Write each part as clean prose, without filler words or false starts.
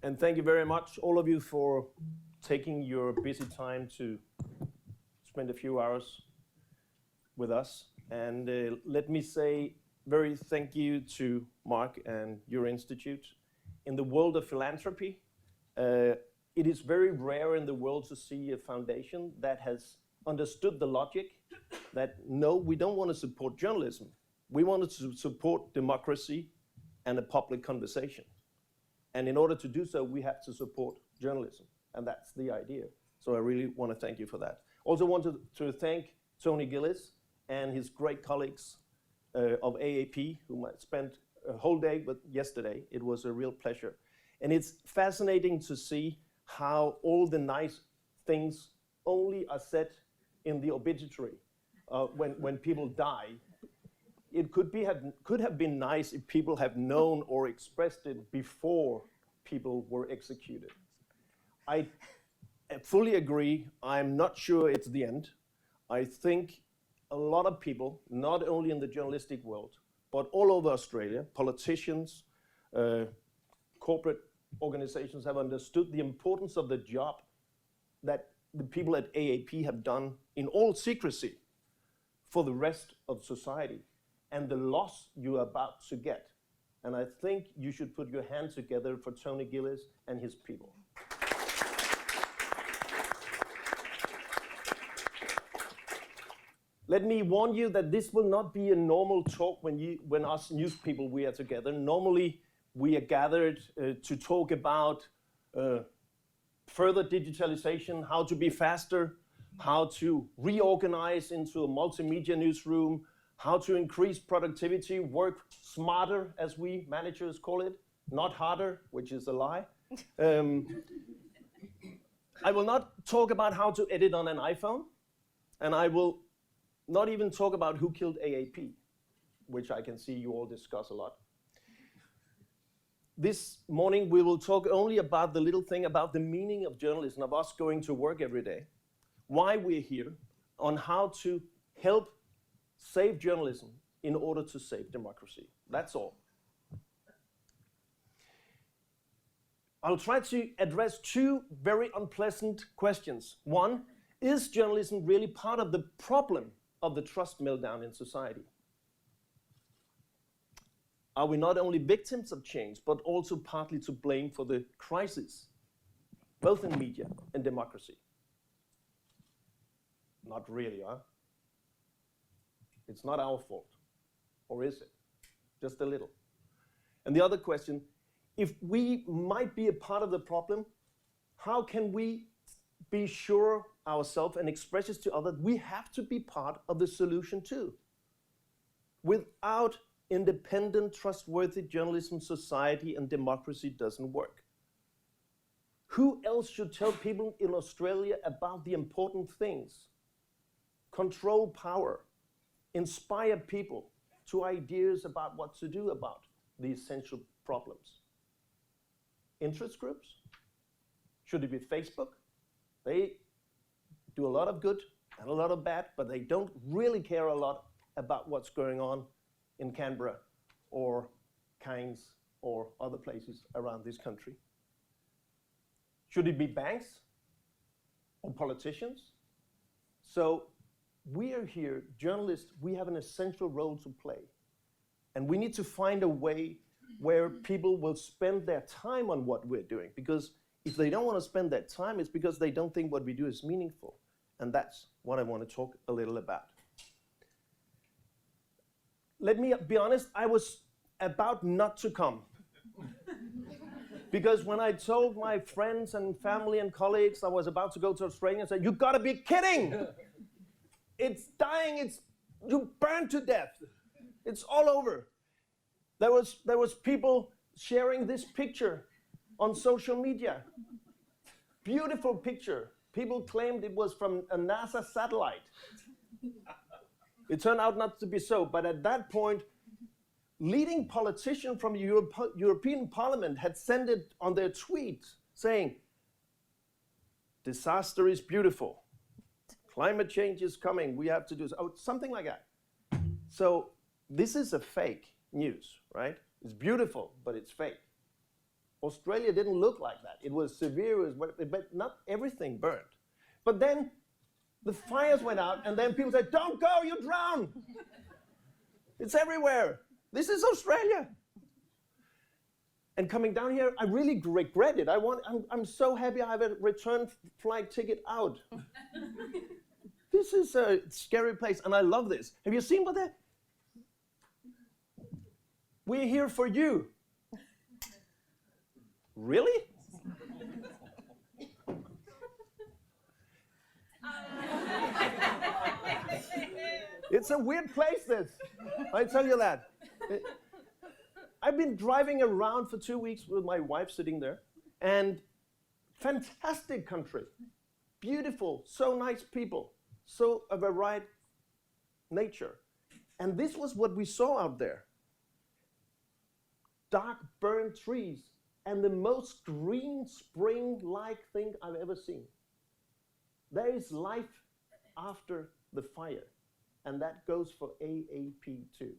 And thank you very much, all of you, for taking your busy time to spend a few hours with us. And let me say very thank you to Mark and your institute. In the world of philanthropy, it is very rare in the world to see a foundation that has understood the logic that no, we don't want to support journalism. We want to support democracy and a public conversation. And in order to do so, we have to support journalism. And that's the idea. So I really want to thank you for that. Also want to thank Tony Gillis and his great colleagues of AAP, whom I spent a whole day with yesterday. It was a real pleasure. And it's fascinating to see how all the nice things only are said in the obituary when people die. It could have been nice if people have known or expressed it before people were executed. I fully agree. I'm not sure it's the end. I think a lot of people, not only in the journalistic world, but all over Australia, politicians, corporate organizations have understood the importance of the job that the people at AAP have done in all secrecy for the rest of society, and the loss you're about to get. And I think you should put your hands together for Tony Gillis and his people. Let me warn you that this will not be a normal talk when us news people we are together. Normally, we are gathered to talk about further digitalization, how to be faster, how to reorganize into a multimedia newsroom, how to increase productivity, work smarter, as we managers call it, not harder, which is a lie. I will not talk about how to edit on an iPhone, and I will not even talk about who killed AAP, which I can see you all discuss a lot. This morning, we will talk only about the little thing about the meaning of journalism, of us going to work every day, why we're here, on how to help save journalism in order to save democracy. That's all. I'll try to address two very unpleasant questions. One, is journalism really part of the problem of the trust meltdown in society? Are we not only victims of change, but also partly to blame for the crisis, both in media and democracy? Not really, huh? It's not our fault, or is it? Just a little. And the other question, if we might be a part of the problem, how can we be sure ourselves and express it to others? We have to be part of the solution too. Without independent, trustworthy journalism, society and democracy doesn't work. Who else should tell people in Australia about the important things? Control power, inspire people to ideas about what to do about the essential problems. Interest groups? Should it be Facebook? They do a lot of good and a lot of bad, but they don't really care a lot about what's going on in Canberra or Cairns or other places around this country. Should it be banks or politicians? So we are here, journalists, we have an essential role to play. And we need to find a way where people will spend their time on what we're doing. Because if they don't want to spend that time, it's because they don't think what we do is meaningful. And that's what I want to talk a little about. Let me be honest, I was about not to come. Because when I told my friends and family and colleagues I was about to go to Australia, I said, "You gotta be kidding! It's dying, you burned to death. It's all over." There was people sharing this picture on social media. Beautiful picture. People claimed it was from a NASA satellite. It turned out not to be so, but at that point, leading politicians from the European Parliament had sent it on their tweet saying, "Disaster is beautiful. Climate change is coming. We have to do something like that." So this is a fake news, right? It's beautiful, but it's fake. Australia didn't look like that. It was severe, but not everything burned. But then the fires went out, and then people said, don't go, you drown. It's everywhere. This is Australia. And coming down here, I really regret it. I'm so happy I have a return flight ticket out. This is a scary place, and I love this. Have you seen what that? We're here for you. Really? It's a weird place, this. I tell you that. I've been driving around for 2 weeks with my wife sitting there, and fantastic country. Beautiful, so nice people, so a varied nature. And this was what we saw out there. Dark, burned trees, and the most green spring-like thing I've ever seen. There is life after the fire, and that goes for AAP too.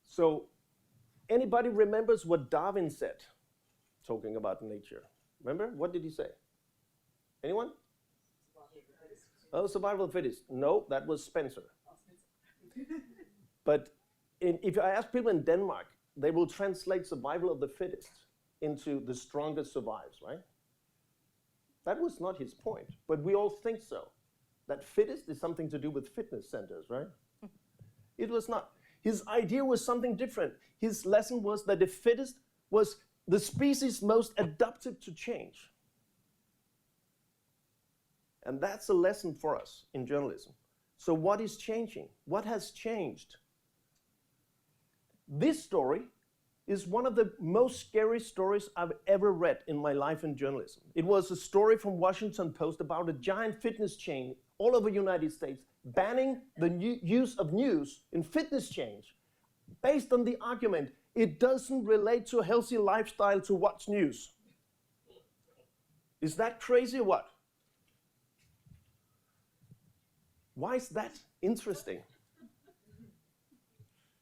So, anybody remembers what Darwin said, talking about nature? Remember? What did he say? Anyone? Oh, survival of the fittest. No, that was Spencer. But if I ask people in Denmark, they will translate survival of the fittest into the strongest survives, right? That was not his point, but we all think so. That fittest is something to do with fitness centers, right? It was not. His idea was something different. His lesson was that the fittest was the species most adaptive to change. And that's a lesson for us in journalism. So what is changing? What has changed? This story is one of the most scary stories I've ever read in my life in journalism. It was a story from Washington Post about a giant fitness chain all over the United States banning the use of news in fitness change based on the argument it doesn't relate to a healthy lifestyle to watch news. Is that crazy or what? Why is that interesting?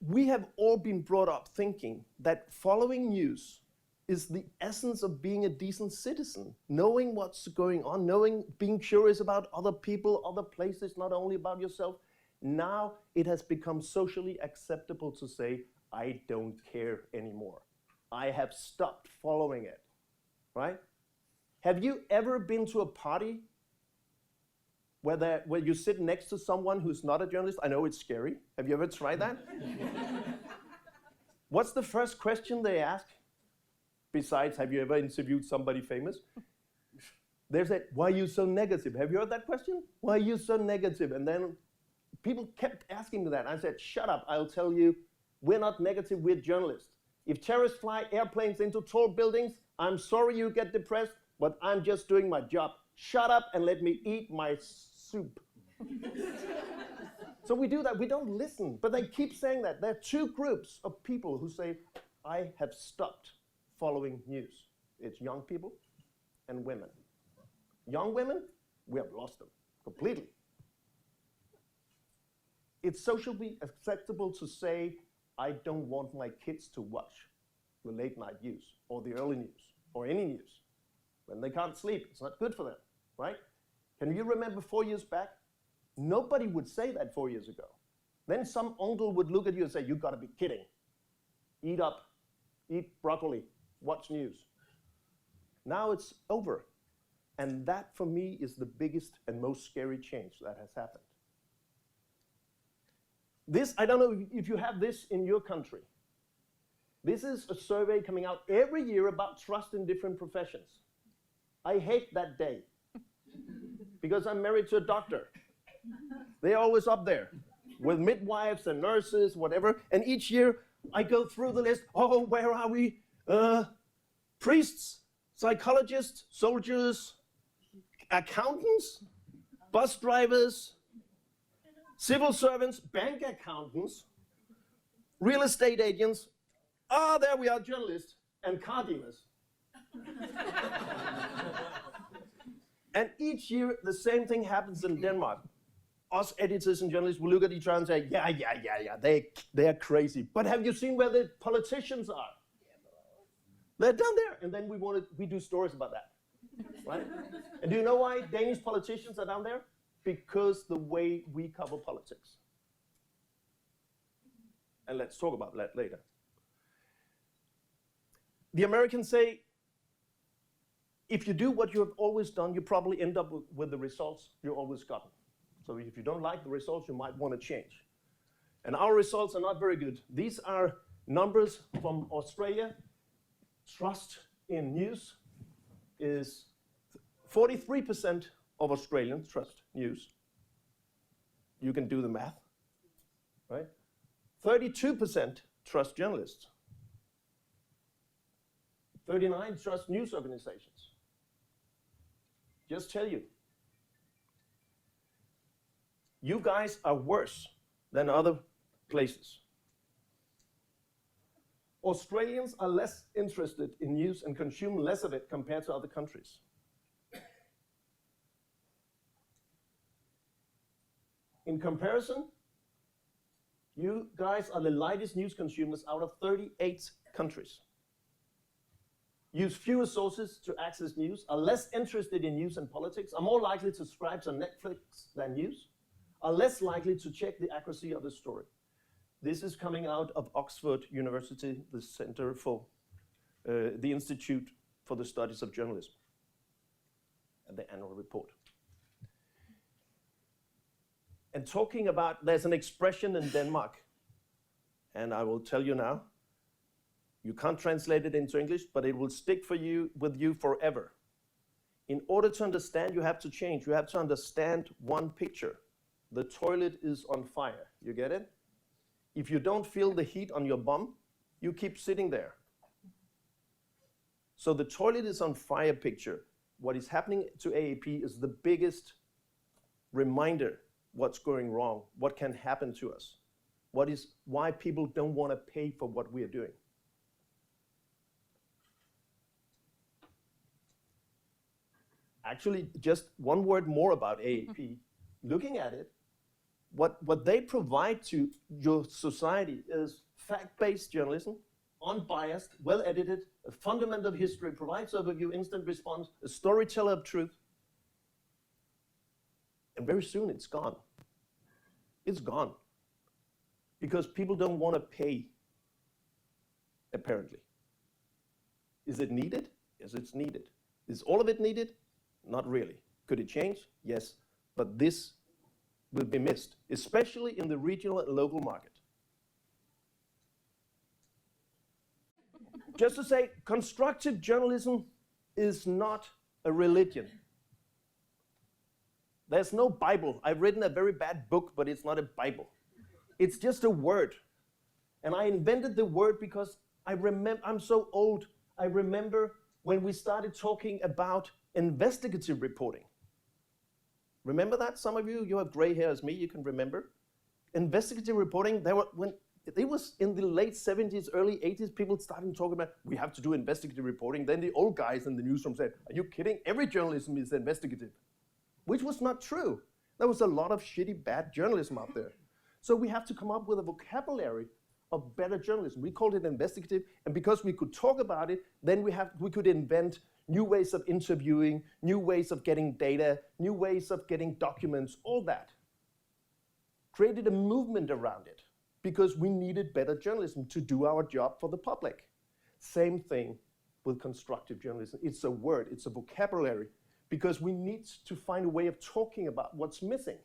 We have all been brought up thinking that following news is the essence of being a decent citizen, knowing what's going on, being curious about other people, other places, not only about yourself. Now it has become socially acceptable to say, I don't care anymore. I have stopped following it, right? Have you ever been to a party where you sit next to someone who's not a journalist? I know it's scary. Have you ever tried that? What's the first question they ask? Besides, have you ever interviewed somebody famous? They said, why are you so negative? Have you heard that question? Why are you so negative? And then people kept asking me that. I said, shut up, I'll tell you, we're not negative, we're journalists. If terrorists fly airplanes into tall buildings, I'm sorry you get depressed, but I'm just doing my job. Shut up and let me eat my soup. So we do that, we don't listen, but they keep saying that. There are two groups of people who say, I have stopped following news. It's young people and women. Young women, we have lost them completely. It's socially acceptable to say, I don't want my kids to watch the late night news or the early news or any news. When they can't sleep, it's not good for them, right? Can you remember 4 years back? Nobody would say that 4 years ago. Then some uncle would look at you and say, you gotta be kidding. Eat up, eat broccoli, watch news. Now it's over. And that for me is the biggest and most scary change that has happened. This, I don't know if you have this in your country. This is a survey coming out every year about trust in different professions. I hate that day because I'm married to a doctor. They're always up there with midwives and nurses, whatever. And each year I go through the list. Oh, where are we? Priests, psychologists, soldiers, accountants, bus drivers, civil servants, bank accountants, real estate agents. Ah, there we are, journalists and car dealers. And each year the same thing happens in Denmark. us editors and journalists will look at each other and say, yeah, they're crazy. But have you seen where the politicians are? They're down there. And then we do stories about that, right? And do you know why Danish politicians are down there? Because the way we cover politics. And let's talk about that later. The Americans say, if you do what you have always done, you probably end up with the results you always gotten. So if you don't like the results, you might want to change. And our results are not very good. These are numbers from Australia. Trust in news is 43% of Australians trust news. You can do the math, right? 32% trust journalists. 39% trust news organizations. Just tell you, you guys are worse than other places. Australians are less interested in news and consume less of it compared to other countries. In comparison, you guys are the lightest news consumers out of 38 countries. Use fewer sources to access news, are less interested in news and politics, are more likely to subscribe to Netflix than news, are less likely to check the accuracy of the story. This is coming out of Oxford University, the Center for the Institute for the Studies of Journalism, and the annual report. And talking about, there's an expression in Denmark, and I will tell you now, you can't translate it into English, but it will stick with you forever. In order to understand, you have to change. You have to understand one picture. The toilet is on fire. You get it? If you don't feel the heat on your bum, you keep sitting there. So the toilet is on fire picture. What is happening to AAP is the biggest reminder what's going wrong, what can happen to us, why people don't want to pay for what we are doing. Actually, just one word more about AAP. Looking at it, what they provide to your society is fact-based journalism, unbiased, well-edited, a fundament of history, provides overview, instant response, a storyteller of truth. And very soon it's gone. It's gone. Because people don't want to pay, apparently. Is it needed? Yes, it's needed. Is all of it needed? Not really. Could it change? Yes. But this will be missed, especially in the regional and local market. Just to say, constructive journalism is not a religion. There's no Bible. I've written a very bad book, but it's not a Bible. It's just a word. And I invented the word because I'm so old. I remember when we started talking about investigative reporting. Remember that? Some of you have gray hair as me, you can remember. Investigative reporting, when it was in the late 70s, early 80s, people started talking about, we have to do investigative reporting. Then the old guys in the newsroom said, are you kidding? Every journalism is investigative. Which was not true. There was a lot of shitty, bad journalism out there. So we have to come up with a vocabulary of better journalism. We called it investigative, and because we could talk about it, then we could invent new ways of interviewing, new ways of getting data, new ways of getting documents, all that. Created a movement around it because we needed better journalism to do our job for the public. Same thing with constructive journalism. It's a word, it's a vocabulary, because we need to find a way of talking about what's missing.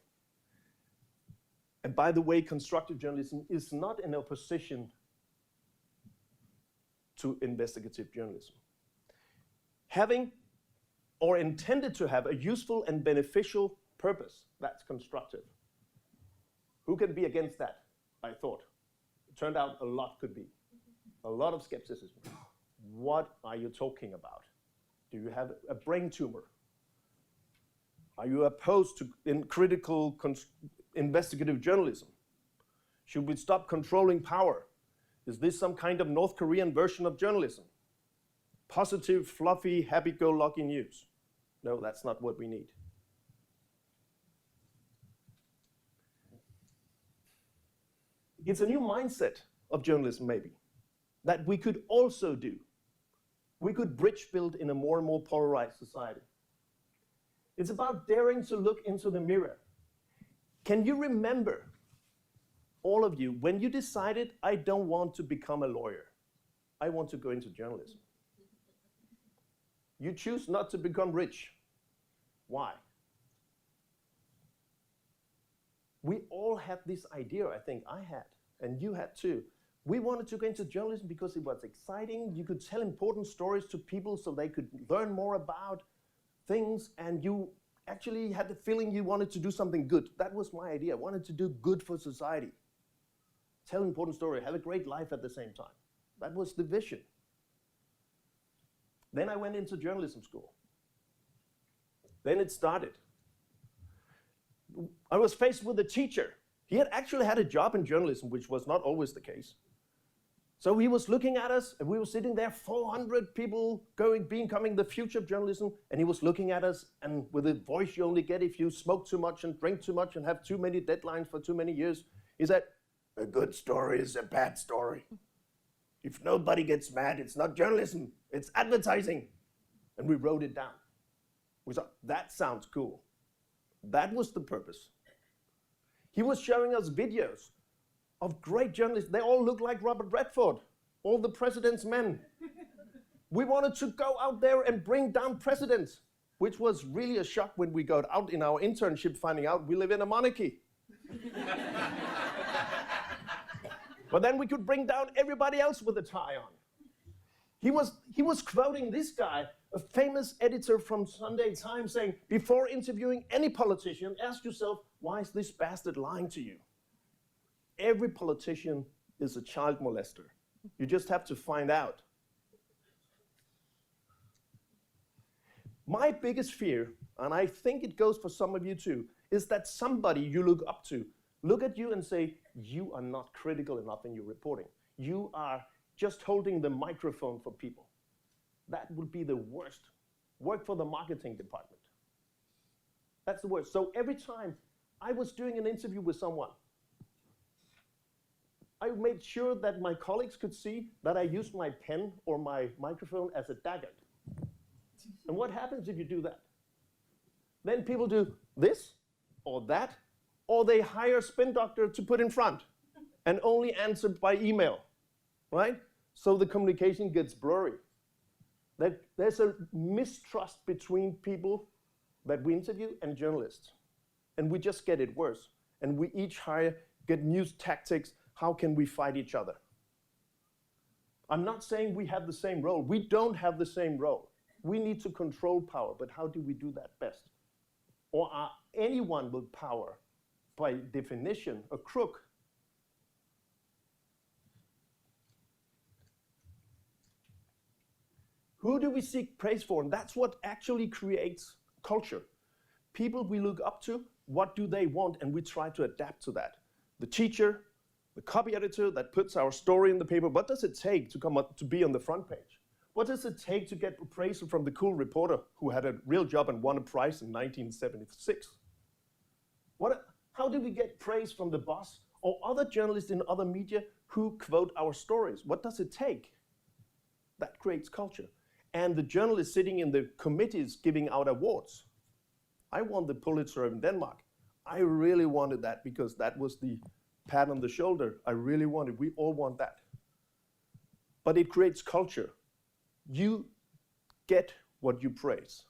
And by the way, constructive journalism is not in opposition to investigative journalism. Having or intended to have a useful and beneficial purpose, that's constructive. Who can be against that, I thought. It turned out a lot could be. A lot of skepticism. What are you talking about? Do you have a brain tumor? Are you opposed to critical investigative journalism? Should we stop controlling power? Is this some kind of North Korean version of journalism? Positive, fluffy, happy-go-lucky news. No, that's not what we need. It's a new mindset of journalism, maybe, that we could also do. We could bridge build in a more and more polarized society. It's about daring to look into the mirror. Can you remember, all of you, when you decided, I don't want to become a lawyer, I want to go into journalism? You choose not to become rich. Why? We all had this idea, I think I had, and you had too. We wanted to go into journalism because it was exciting. You could tell important stories to people so they could learn more about things, and you actually had the feeling you wanted to do something good. That was my idea. I wanted to do good for society. Tell important stories, have a great life at the same time. That was the vision. Then I went into journalism school. Then it started. I was faced with a teacher. He had actually had a job in journalism, which was not always the case. So he was looking at us, and we were sitting there, 400 people becoming the future of journalism, and he was looking at us, and with a voice you only get if you smoke too much and drink too much and have too many deadlines for too many years, he said, a good story is a bad story. If nobody gets mad, it's not journalism, it's advertising. And we wrote it down. We thought, that sounds cool. That was the purpose. He was showing us videos of great journalists. They all look like Robert Redford, all the president's men. We wanted to go out there and bring down presidents, which was really a shock when we got out in our internship finding out we live in a monarchy. But then we could bring down everybody else with a tie on. He was quoting this guy, a famous editor from Sunday Times, saying, before interviewing any politician, ask yourself, why is this bastard lying to you? Every politician is a child molester. You just have to find out. My biggest fear, and I think it goes for some of you too, is that somebody you look up to look at you and say, you are not critical enough in your reporting. You are just holding the microphone for people. That would be the worst. Work for the marketing department. That's the worst. So every time I was doing an interview with someone, I made sure that my colleagues could see that I used my pen or my microphone as a dagger. And what happens if you do that? Then people do this or that, or they hire a spin doctor to put in front and only answer by email, right? So the communication gets blurry. There's a mistrust between people that we interview and journalists. And we just get it worse. And we each get new tactics. How can we fight each other? I'm not saying we have the same role. We don't have the same role. We need to control power, but how do we do that best? Or are anyone with power, by definition, a crook? Who do we seek praise for? And that's what actually creates culture. People we look up to, what do they want? And we try to adapt to that. The teacher, the copy editor that puts our story in the paper, what does it take to come up to be on the front page? What does it take to get appraisal from the cool reporter who had a real job and won a prize in 1976? How do we get praise from the boss or other journalists in other media who quote our stories? What does it take? That creates culture. And the journalists sitting in the committees giving out awards. I won the Pulitzer in Denmark. I really wanted that because that was the pat on the shoulder I really wanted. We all want that. But it creates culture. You get what you praise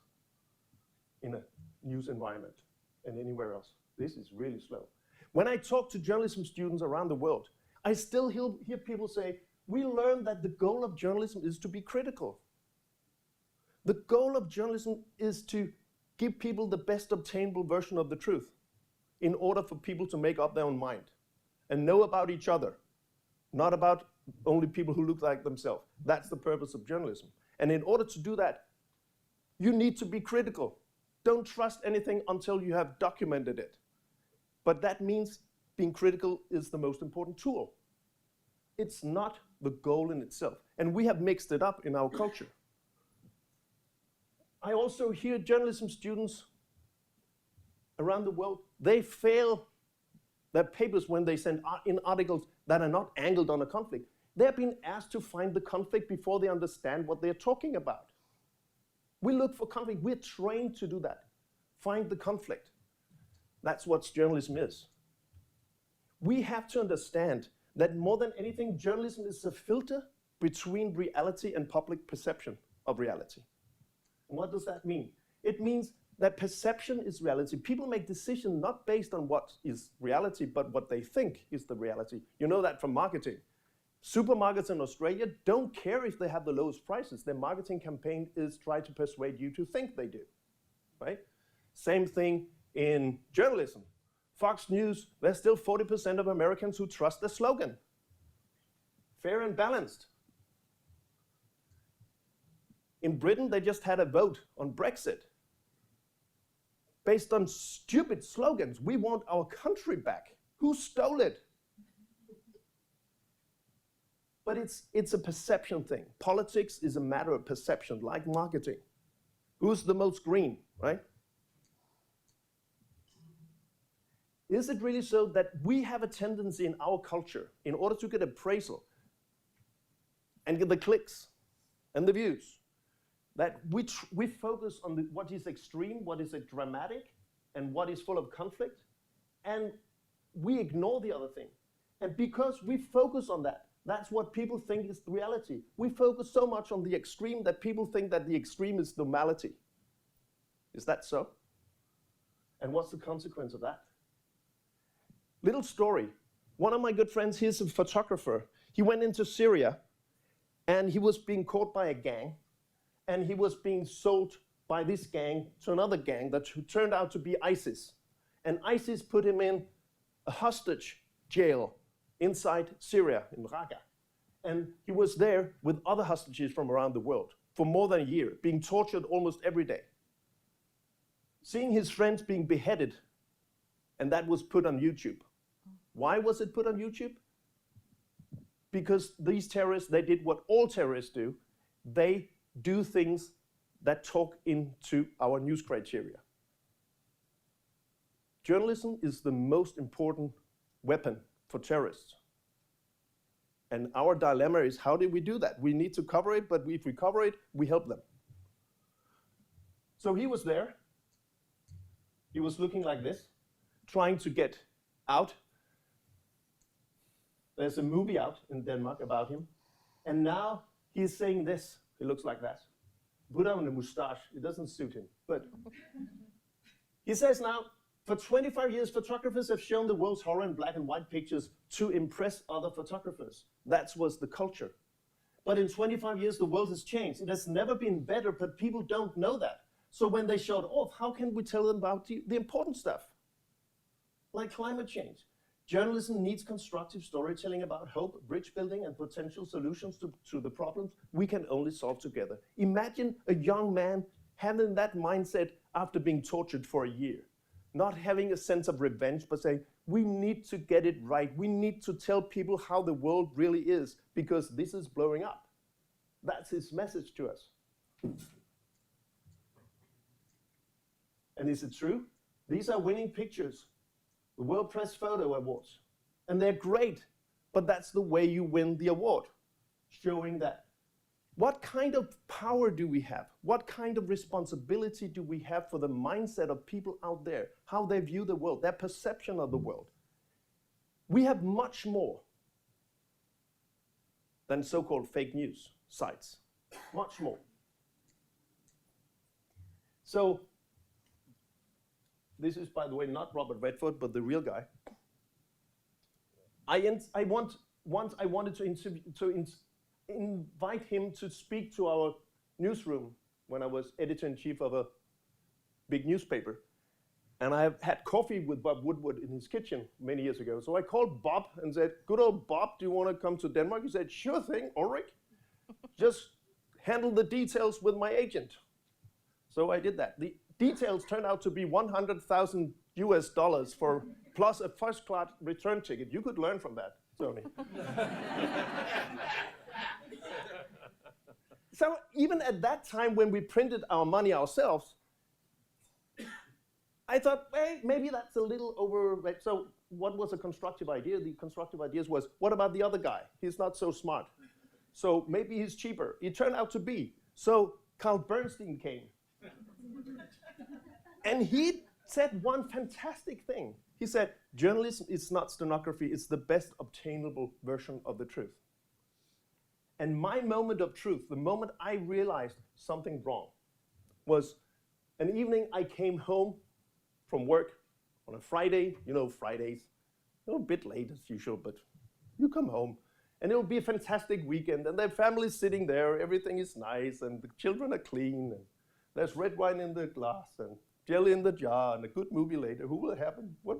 in a news environment and anywhere else. This is really slow. When I talk to journalism students around the world, I still hear people say, we learned that the goal of journalism is to be critical. The goal of journalism is to give people the best obtainable version of the truth in order for people to make up their own mind and know about each other, not about only people who look like themselves. That's the purpose of journalism. And in order to do that, you need to be critical. Don't trust anything until you have documented it. But that means being critical is the most important tool. It's not the goal in itself. And we have mixed it up in our culture. I also hear journalism students around the world, they fail their papers when they send in articles that are not angled on a conflict. They're being asked to find the conflict before they understand what they're talking about. We look for conflict. We're trained to do that. Find the conflict. That's what journalism is. We have to understand that more than anything, journalism is a filter between reality and public perception of reality. And what does that mean? It means that perception is reality. People make decisions not based on what is reality, but what they think is the reality. You know that from marketing. Supermarkets in Australia don't care if they have the lowest prices. Their marketing campaign is try to persuade you to think they do, right? Same thing in journalism. Fox News, there's still 40% of Americans who trust the slogan. Fair and balanced. In Britain, they just had a vote on Brexit based on stupid slogans. We want our country back. Who stole it? But it's a perception thing. Politics is a matter of perception, like marketing. Who's the most green, right? Is it really so that we have a tendency in our culture, in order to get appraisal and get the clicks and the views, that we focus on what is extreme, what is dramatic, and what is full of conflict, and we ignore the other thing. And because we focus on that, that's what people think is reality. We focus so much on the extreme that people think that the extreme is normality. Is that so? And what's the consequence of that? Little story. One of my good friends, he's a photographer. He went into Syria, and he was being caught by a gang, and he was being sold by this gang to another gang that turned out to be ISIS. And ISIS put him in a hostage jail inside Syria, in Raqqa. And he was there with other hostages from around the world for more than a year, being tortured almost every day. Seeing his friends being beheaded, and that was put on YouTube. Why was it put on YouTube? Because these terrorists, they did what all terrorists do. They do things that talk into our news criteria. Journalism is the most important weapon for terrorists. And our dilemma is, how do we do that? We need to cover it, but if we cover it, we help them. So he was there. He was looking like this, trying to get out. There's a movie out in Denmark about him. And now he's saying this. He looks like that. Put on a mustache. It doesn't suit him. But he says now, for 25 years, photographers have shown the world's horror in black and white pictures to impress other photographers. That was the culture. But in 25 years, the world has changed. It has never been better, but people don't know that. So when they show it off, how can we tell them about the important stuff? Like climate change. Journalism needs constructive storytelling about hope, bridge building, and potential solutions to the problems we can only solve together. Imagine a young man having that mindset after being tortured for a year. Not having a sense of revenge, but saying, we need to get it right. We need to tell people how the world really is, because this is blowing up. That's his message to us. And is it true? These are winning pictures. The World Press Photo Awards. And they're great, but that's the way you win the award, showing that. What kind of power do we have? What kind of responsibility do we have for the mindset of people out there, how they view the world, their perception of the world? We have much more than so-called fake news sites, much more. So, this is, by the way, not Robert Redford, but the real guy. Once I wanted to invite him to speak to our newsroom when I was editor-in-chief of a big newspaper. And I had coffee with Bob Woodward in his kitchen many years ago. So I called Bob and said, good old Bob, do you want to come to Denmark? He said, sure thing, Ulrik. Just handle the details with my agent. So I did that. The details turned out to be $100,000 US for plus a first-class return ticket. You could learn from that, Tony. So even at that time when we printed our money ourselves, I thought, hey, maybe that's a little over. So what was a constructive idea? The constructive ideas was, what about the other guy? He's not so smart. So maybe he's cheaper. It turned out to be. So Carl Bernstein came. And he said one fantastic thing. He said, journalism is not stenography, it's the best obtainable version of the truth. And my moment of truth, the moment I realized something wrong, was an evening I came home from work on a Friday. You know, Fridays, a bit late as usual, but you come home. And it'll be a fantastic weekend, and their family's sitting there, everything is nice, and the children are clean, and there's red wine in the glass, and jelly in the jar, and a good movie later. What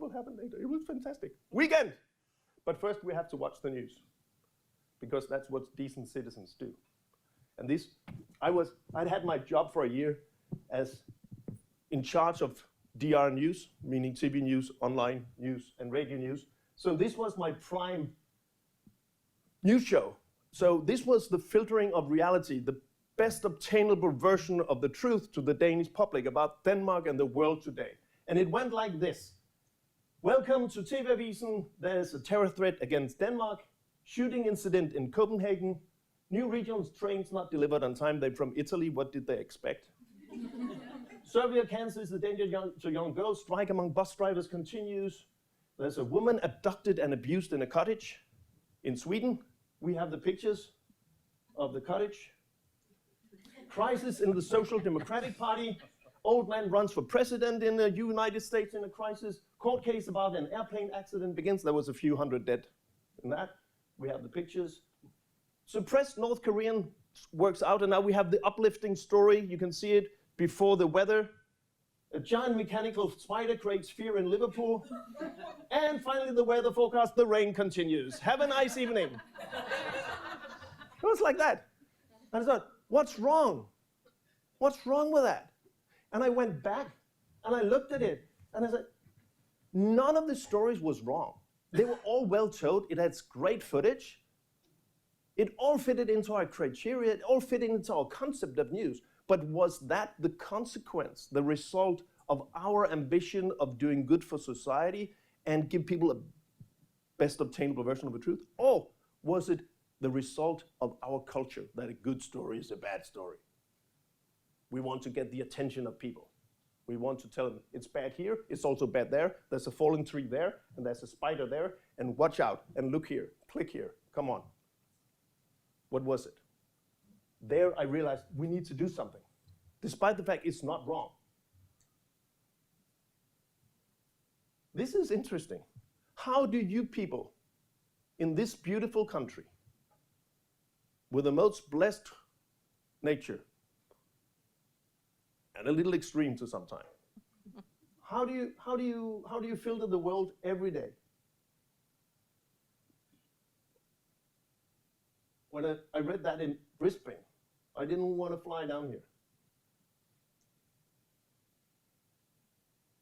will happen later? It was fantastic. Weekend! But first we have to watch the news, because that's what decent citizens do. And I'd had my job for a year as in charge of DR news, meaning TV news, online news, and radio news. So this was my prime news show. So this was the filtering of reality, the best obtainable version of the truth to the Danish public about Denmark and the world today. And it went like this. Welcome to TV-avisen. There's a terror threat against Denmark. Shooting incident in Copenhagen. New regional trains not delivered on time. They're from Italy. What did they expect? Serbia cancels the danger to young girls. Strike among bus drivers continues. There's a woman abducted and abused in a cottage in Sweden. We have the pictures of the cottage. Crisis in the Social Democratic Party. Old man runs for president in the United States in a crisis. Court case about an airplane accident begins. There was a few hundred dead in that. We have the pictures. Suppressed North Korean works out, and now we have the uplifting story. You can see it before the weather. A giant mechanical spider creates fear in Liverpool. And finally, the weather forecast, the rain continues. Have a nice evening. It was like that. And I thought, what's wrong? What's wrong with that? And I went back and I looked at it and I said, none of the stories was wrong. They were all well told. It had great footage. It all fitted into our criteria. It all fitted into our concept of news. But was that the consequence, the result of our ambition of doing good for society and give people a best obtainable version of the truth? Or was it the result of our culture that a good story is a bad story? We want to get the attention of people. We want to tell them it's bad here, it's also bad there, there's a fallen tree there, and there's a spider there, and watch out, and look here, click here, come on. What was it? There I realized we need to do something, despite the fact it's not wrong. This is interesting. How do you people in this beautiful country, with the most blessed nature, and a little extreme to some time, how do you filter the world every day? When I read that in Brisbane, I didn't want to fly down here.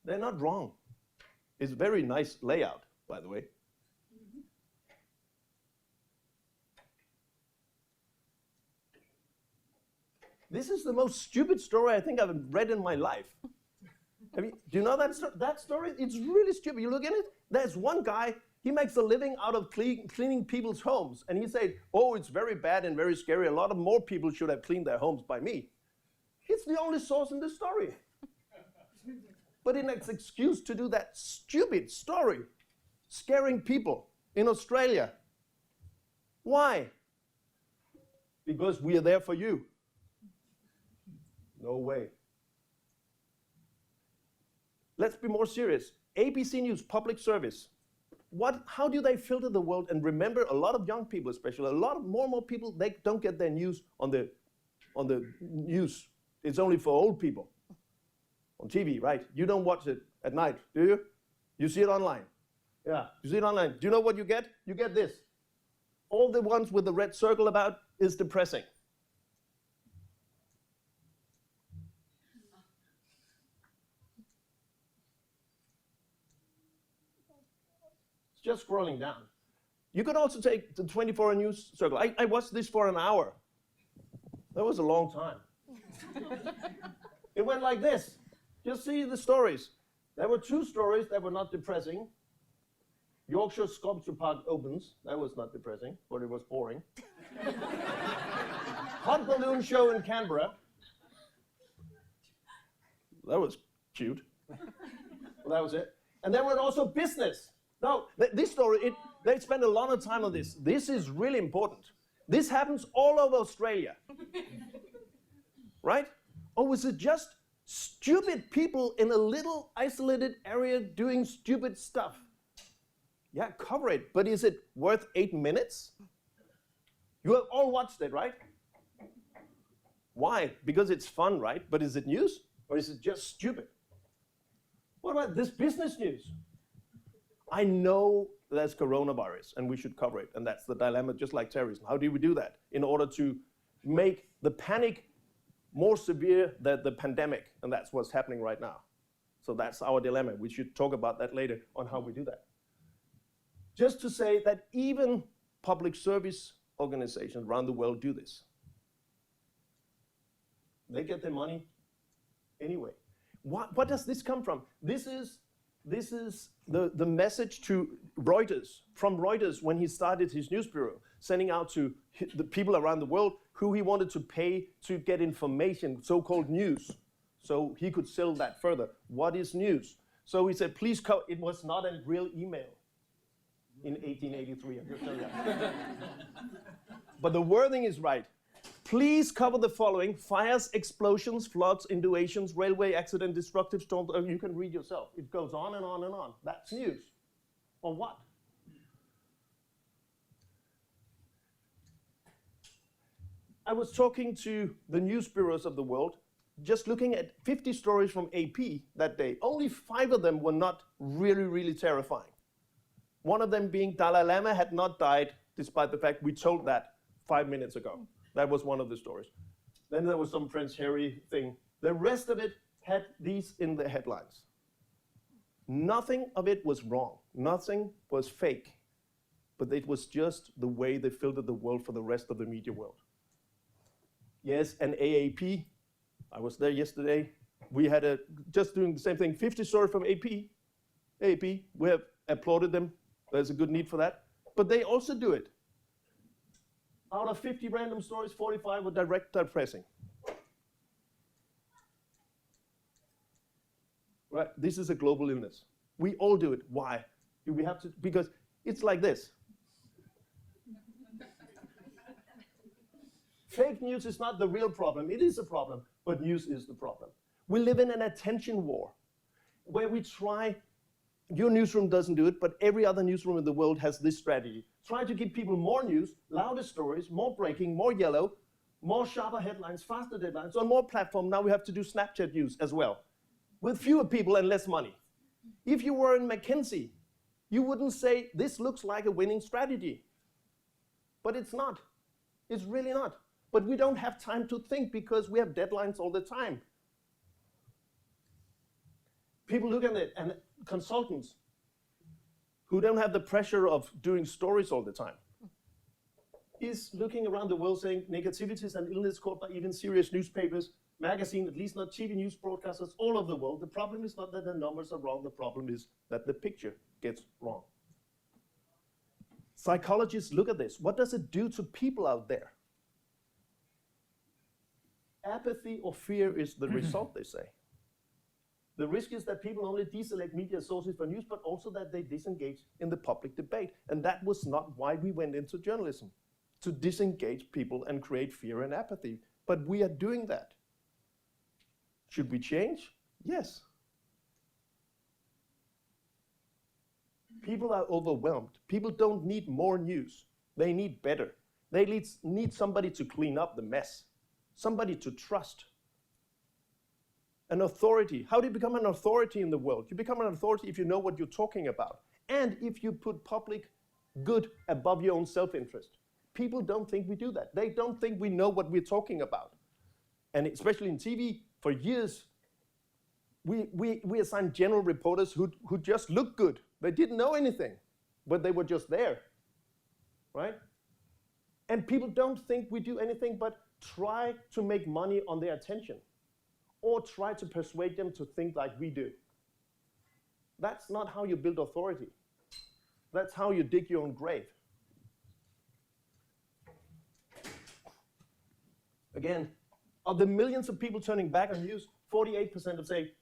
They're not wrong. It's a very nice layout, by the way. This is the most stupid story I think I've read in my life. Do you know that story? It's really stupid. You look at it, there's one guy, he makes a living out of cleaning people's homes. And he said, oh, it's very bad and very scary. A lot of more people should have cleaned their homes by me. It's the only source in the story. But it's an excuse to do that stupid story, scaring people in Australia. Why? Because we are there for you. No way. Let's be more serious. ABC News, public service. How do they filter the world? And remember, a lot of young people, especially, more and more people, they don't get their news on the news. It's only for old people. On TV, right? You don't watch it at night, do you? You see it online. Yeah, you see it online. Do you know what you get? You get this. All the ones with the red circle about is depressing. Just scrolling down. You could also take the 24-hour news circle. I watched this for an hour. That was a long time. It went like this. Just see the stories. There were 2 stories that were not depressing. Yorkshire Sculpture Park opens. That was not depressing, but it was boring. Hot balloon show in Canberra. That was cute. Well, that was it. And then we're also business. Now, this story, they spend a lot of time on this. This is really important. This happens all over Australia. Right? Or is it just stupid people in a little isolated area doing stupid stuff? Yeah, cover it. But is it worth 8 minutes? You have all watched it, right? Why? Because it's fun, right? But is it news? Or is it just stupid? What about this business news? I know there's coronavirus and we should cover it. And that's the dilemma, just like terrorism. How do we do that in order to make the panic more severe than the pandemic? And that's what's happening right now. So that's our dilemma. We should talk about that later on how we do that. Just to say that even public service organizations around the world do this. They get their money anyway. What does this come from? This is the message to Reuters, from Reuters when he started his news bureau, sending out to the people around the world who he wanted to pay to get information, so-called news, so he could sell that further. What is news? So he said, please cover. It was not a real email in 1883, I can tell you. But the wording is right. Please cover the following: fires, explosions, floods, inundations, railway accident, destructive storms. You can read yourself. It goes on and on and on. That's news. Or what? I was talking to the news bureaus of the world, just looking at 50 stories from AP that day. Only 5 of them were not really, really terrifying. One of them being Dalai Lama had not died, despite the fact we told that 5 minutes ago. That was one of the stories. Then there was some Prince Harry thing. The rest of it had these in the headlines. Nothing of it was wrong. Nothing was fake. But it was just the way they filtered the world for the rest of the media world. Yes, and AAP, I was there yesterday. We had just doing the same thing, 50 stories from AP. AAP, we have applauded them. There's a good need for that. But they also do it. Out of 50 random stories, 45 were direct depressing. Right? This is a global illness. We all do it. Why? Do we have to? Because it's like this. Fake news is not the real problem. It is a problem, but news is the problem. We live in an attention war where we try. Your newsroom doesn't do it, but every other newsroom in the world has this strategy. Try to give people more news, louder stories, more breaking, more yellow, more sharper headlines, faster deadlines. On more platform, now we have to do Snapchat news as well, with fewer people and less money. If you were in McKinsey, you wouldn't say, this looks like a winning strategy. But it's not. It's really not. But we don't have time to think because we have deadlines all the time. People look at it, and consultants who don't have the pressure of doing stories all the time is looking around the world saying negativities and illness caused by even serious newspapers, magazines, at least not TV news broadcasters, all over the world. The problem is not that the numbers are wrong. The problem is that the picture gets wrong. Psychologists look at this. What does it do to people out there? Apathy or fear is the result, they say. The risk is that people only deselect media sources for news, but also that they disengage in the public debate. And that was not why we went into journalism, to disengage people and create fear and apathy. But we are doing that. Should we change? Yes. People are overwhelmed. People don't need more news. They need better. They need somebody to clean up the mess, somebody to trust. An authority. How do you become an authority in the world? You become an authority if you know what you're talking about. And if you put public good above your own self-interest. People don't think we do that. They don't think we know what we're talking about. And especially in TV, for years, we assigned general reporters who just looked good. They didn't know anything, but they were just there, right? And people don't think we do anything but try to make money on their attention, or try to persuade them to think like we do. That's not how you build authority. That's how you dig your own grave. Again, of the millions of people turning back on news, 48% of say,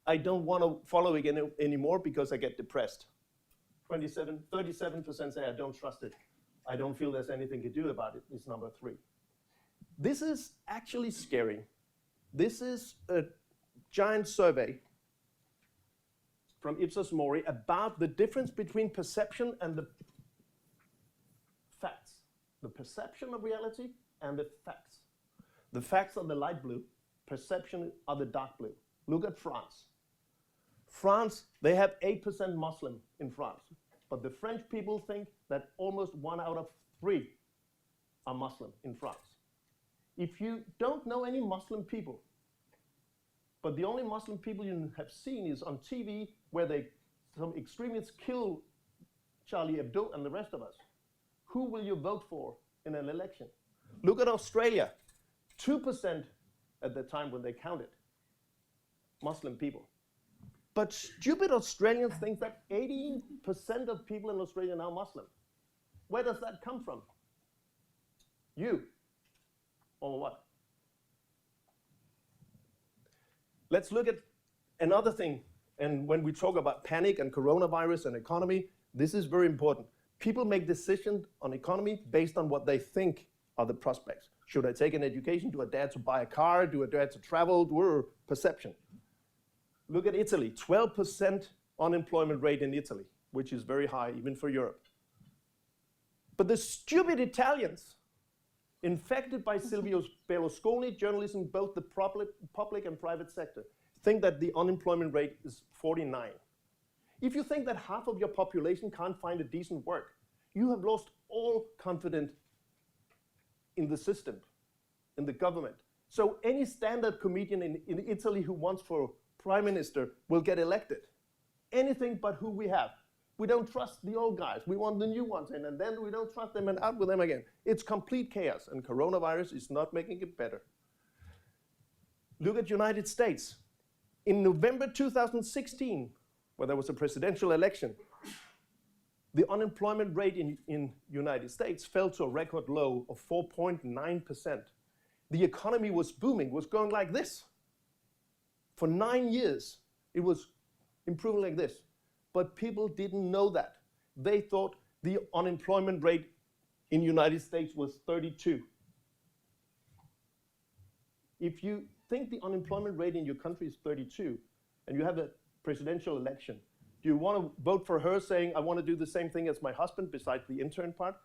I don't want to follow it anymore because I get depressed. 37% say, I don't trust it. I don't feel there's anything to do about it, is number 3. This is actually scary. This is a giant survey from Ipsos Mori about the difference between perception and the facts. The perception of reality and the facts. The facts are the light blue, perception are the dark blue. Look at France. France, they have 8% Muslim in France, but the French people think that almost 1 out of 3 are Muslim in France. If you don't know any Muslim people, but the only Muslim people you have seen is on TV where some extremists kill Charlie Hebdo and the rest of us, who will you vote for in an election? Look at Australia. 2% at the time when they counted Muslim people. But stupid Australians think that 18% of people in Australia are now Muslim. Where does that come from? You, or what? Let's look at another thing. And when we talk about panic and coronavirus and economy, this is very important. People make decisions on economy based on what they think are the prospects. Should I take an education? Do I dare to buy a car? Do I dare to travel? Perception. Look at Italy, 12% unemployment rate in Italy, which is very high even for Europe. But the stupid Italians, infected by Silvio Berlusconi, journalism, both the public and private sector, think that the unemployment rate is 49. If you think that half of your population can't find a decent work, you have lost all confidence in the system, in the government. So any standard comedian in Italy who wants for prime minister will get elected. Anything but who we have. We don't trust the old guys. We want the new ones in, and then we don't trust them and out with them again. It's complete chaos, and coronavirus is not making it better. Look at United States. In November 2016, where there was a presidential election, the unemployment rate in United States fell to a record low of 4.9%. The economy was booming, was going like this. For 9 years, it was improving like this. But people didn't know that. They thought the unemployment rate in United States was 32. If you think the unemployment rate in your country is 32, and you have a presidential election, do you want to vote for her saying, I want to do the same thing as my husband, besides the intern part?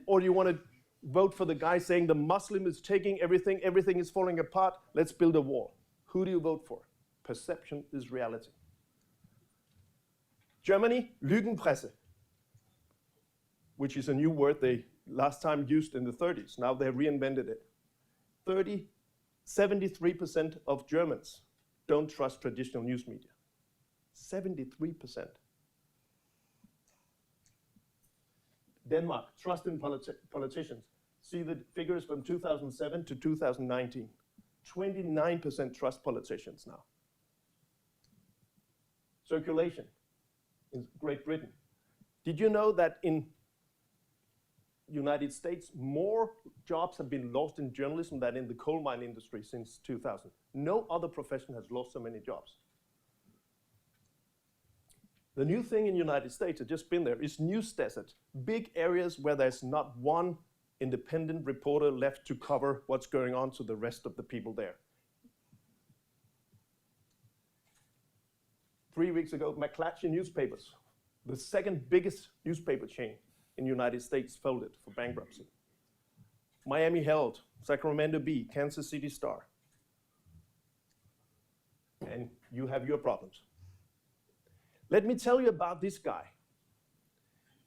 Or do you want to vote for the guy saying the Muslim is taking everything, everything is falling apart, let's build a wall? Who do you vote for? Perception is reality. Germany, Lügenpresse, which is a new word they last time used in the 30s. Now they reinvented it. 73% of Germans don't trust traditional news media. 73%. Denmark, trust in politicians. See the figures from 2007 to 2019. 29% trust politicians now. Circulation in Great Britain. Did you know that in United States, more jobs have been lost in journalism than in the coal mine industry since 2000? No other profession has lost so many jobs. The new thing in the United States, I've just been there, is news desert. Big areas where there's not one independent reporter left to cover what's going on to the rest of the people there. 3 weeks ago, McClatchy Newspapers, the second biggest newspaper chain in the United States, folded for bankruptcy. Miami Herald, Sacramento Bee, Kansas City Star. And you have your problems. Let me tell you about this guy.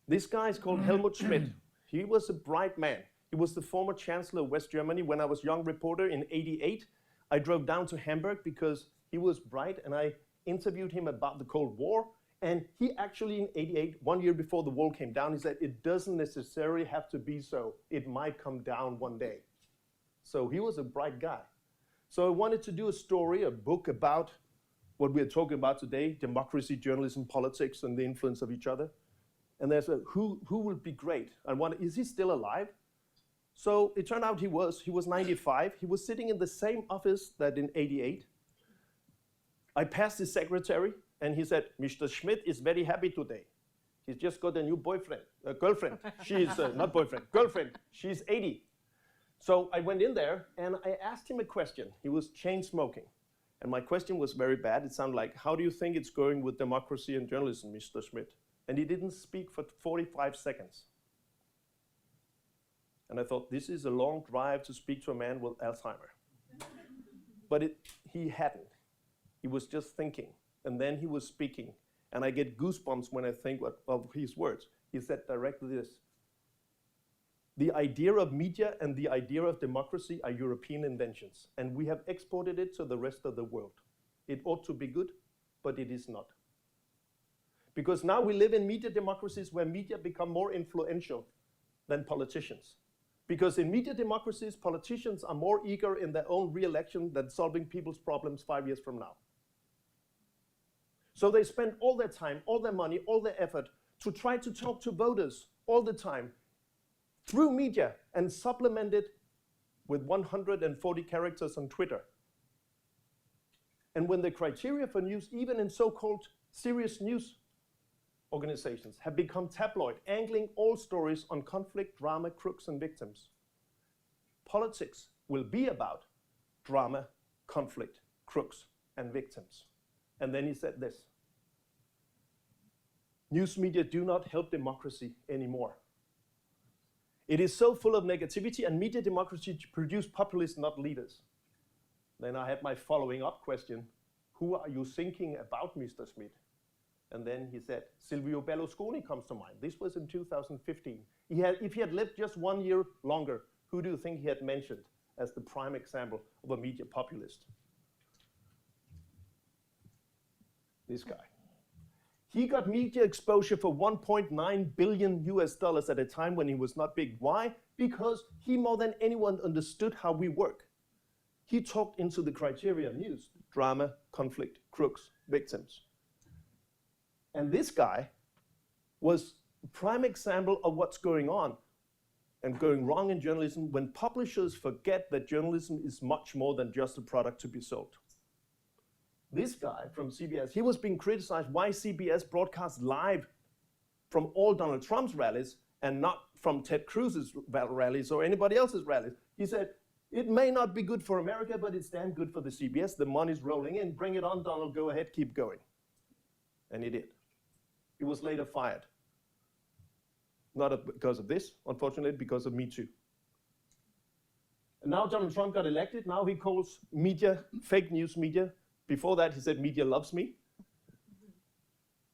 This guy is called Helmut Schmidt. He was a bright man. He was the former chancellor of West Germany. When I was a young reporter in '88, I drove down to Hamburg because he was bright, and I interviewed him about the Cold War. And he actually, in '88, 1 year before the wall came down, he said, it doesn't necessarily have to be so. It might come down one day. So he was a bright guy. So I wanted to do a story, a book about what we're talking about today, democracy, journalism, politics, and the influence of each other. And there's a, who will be great? And one, is he still alive? So it turned out he was 95. He was sitting in the same office that in 88. I passed his secretary, and he said, Mr. Schmidt is very happy today. He's just got a new girlfriend. She's, not boyfriend, girlfriend. She's 80. So I went in there, and I asked him a question. He was chain smoking. And my question was very bad. It sounded like, how do you think it's going with democracy and journalism, Mr. Schmidt? And he didn't speak for 45 seconds. And I thought, this is a long drive to speak to a man with Alzheimer. But he hadn't. He was just thinking. And then he was speaking. And I get goosebumps when I think of his words. He said directly this: the idea of media and the idea of democracy are European inventions, and we have exported it to the rest of the world. It ought to be good, but it is not. Because now we live in media democracies where media become more influential than politicians. Because in media democracies, politicians are more eager in their own re-election than solving people's problems 5 years from now. So they spend all their time, all their money, all their effort to try to talk to voters all the time through media and supplement it with 140 characters on Twitter. And when the criteria for news, even in so-called serious news organizations, have become tabloid, angling all stories on conflict, drama, crooks, and victims, politics will be about drama, conflict, crooks, and victims. And then he said this: news media do not help democracy anymore. It is so full of negativity, and media democracy produce populists, not leaders. Then I had my following up question: who are you thinking about, Mr. Schmidt? And then he said, Silvio Berlusconi comes to mind. This was in 2015. If he had lived just 1 year longer, who do you think he had mentioned as the prime example of a media populist? This guy. He got media exposure for $1.9 billion US at a time when he was not big. Why? Because he more than anyone understood how we work. He talked into the criteria of news: drama, conflict, crooks, victims. And this guy was a prime example of what's going on and going wrong in journalism when publishers forget that journalism is much more than just a product to be sold. This guy from CBS, he was being criticized why CBS broadcasts live from all Donald Trump's rallies and not from Ted Cruz's rallies or anybody else's rallies. He said, it may not be good for America, but it's damn good for the CBS. The money's rolling in. Bring it on, Donald. Go ahead. Keep going. And he did. He was later fired. Not because of this, unfortunately, because of Me Too. And now Donald Trump got elected. Now he calls media, fake news media. Before that, he said, media loves me.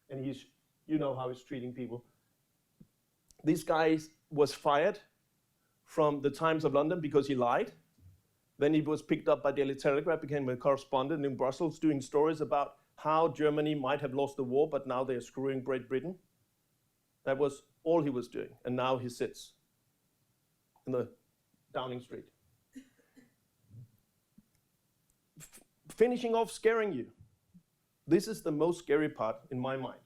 And you know how he's treating people. This guy was fired from the Times of London because he lied. Then he was picked up by Daily Telegraph, became a correspondent in Brussels, doing stories about how Germany might have lost the war, but now they're screwing Great Britain. That was all he was doing. And now he sits in the Downing Street. Finishing off scaring you. This is the most scary part in my mind.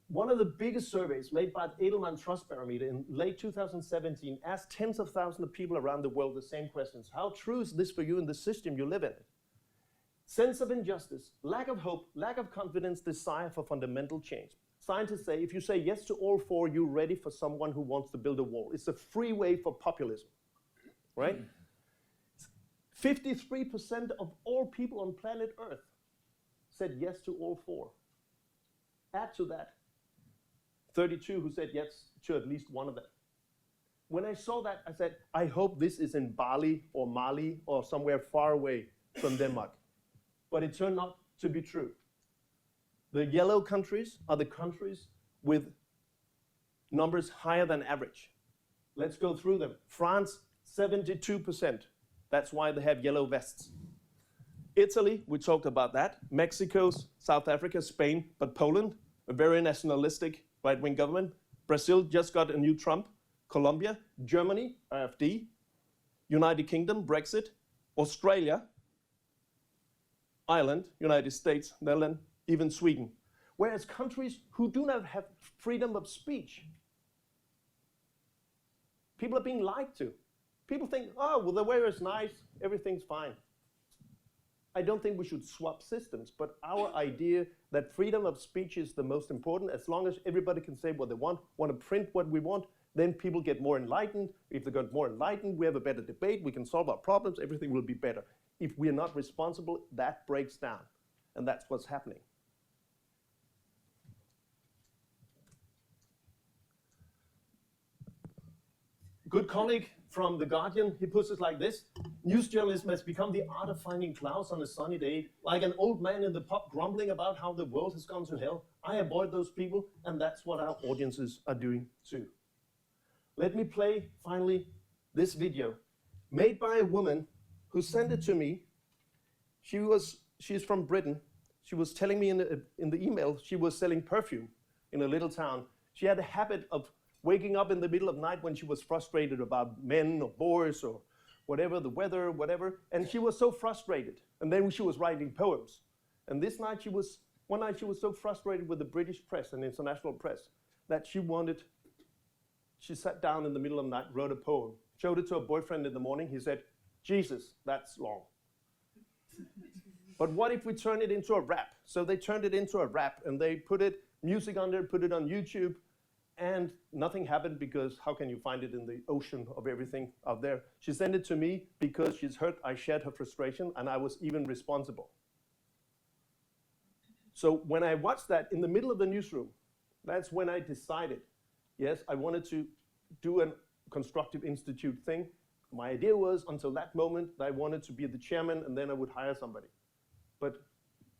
One of the biggest surveys made by the Edelman Trust Barometer in late 2017 asked tens of thousands of people around the world the same questions. How true is this for you in the system you live in? Sense of injustice, lack of hope, lack of confidence, desire for fundamental change. Scientists say if you say yes to all four, you're ready for someone who wants to build a wall. It's a freeway for populism, right? 53% of all people on planet Earth said yes to all four. Add to that 32 who said yes to at least one of them. When I saw that, I said, I hope this is in Bali or Mali or somewhere far away from Denmark. But it turned out to be true. The yellow countries are the countries with numbers higher than average. Let's go through them. France, 72%. That's why they have yellow vests. Italy, we talked about that. Mexico, South Africa, Spain, but Poland, a very nationalistic right-wing government. Brazil just got a new Trump. Colombia, Germany, AfD. United Kingdom, Brexit. Australia, Ireland, United States, Netherlands, even Sweden. Whereas countries who do not have freedom of speech, people are being lied to. People think, oh, well, the weather is nice, everything's fine. I don't think we should swap systems, but our idea that freedom of speech is the most important, as long as everybody can say what they want to print what we want, then people get more enlightened. If they get more enlightened, we have a better debate, we can solve our problems, everything will be better. If we're not responsible, that breaks down, and that's what's happening. Good colleague from The Guardian, he puts it like this: news journalism has become the art of finding clouds on a sunny day, like an old man in the pub grumbling about how the world has gone to hell. I avoid those people, and that's what our audiences are doing too. Let me play, finally, this video, made by a woman who sent it to me. She's from Britain. She was telling me in the email she was selling perfume in a little town. She had a habit of waking up in the middle of night when she was frustrated about men or boys or whatever, the weather, whatever, and she was so frustrated. And then she was writing poems. And one night she was so frustrated with the British press and international press that she sat down in the middle of the night, wrote a poem, showed it to her boyfriend in the morning. He said, Jesus, that's long. But what if we turn it into a rap? So they turned it into a rap, and they put music under it, put it on YouTube, and nothing happened, because how can you find it in the ocean of everything out there? She sent it to me because she's heard I shared her frustration, and I was even responsible. So when I watched that in the middle of the newsroom, that's when I decided, yes, I wanted to do a Constructive Institute thing. My idea was, until that moment, that I wanted to be the chairman, and then I would hire somebody. But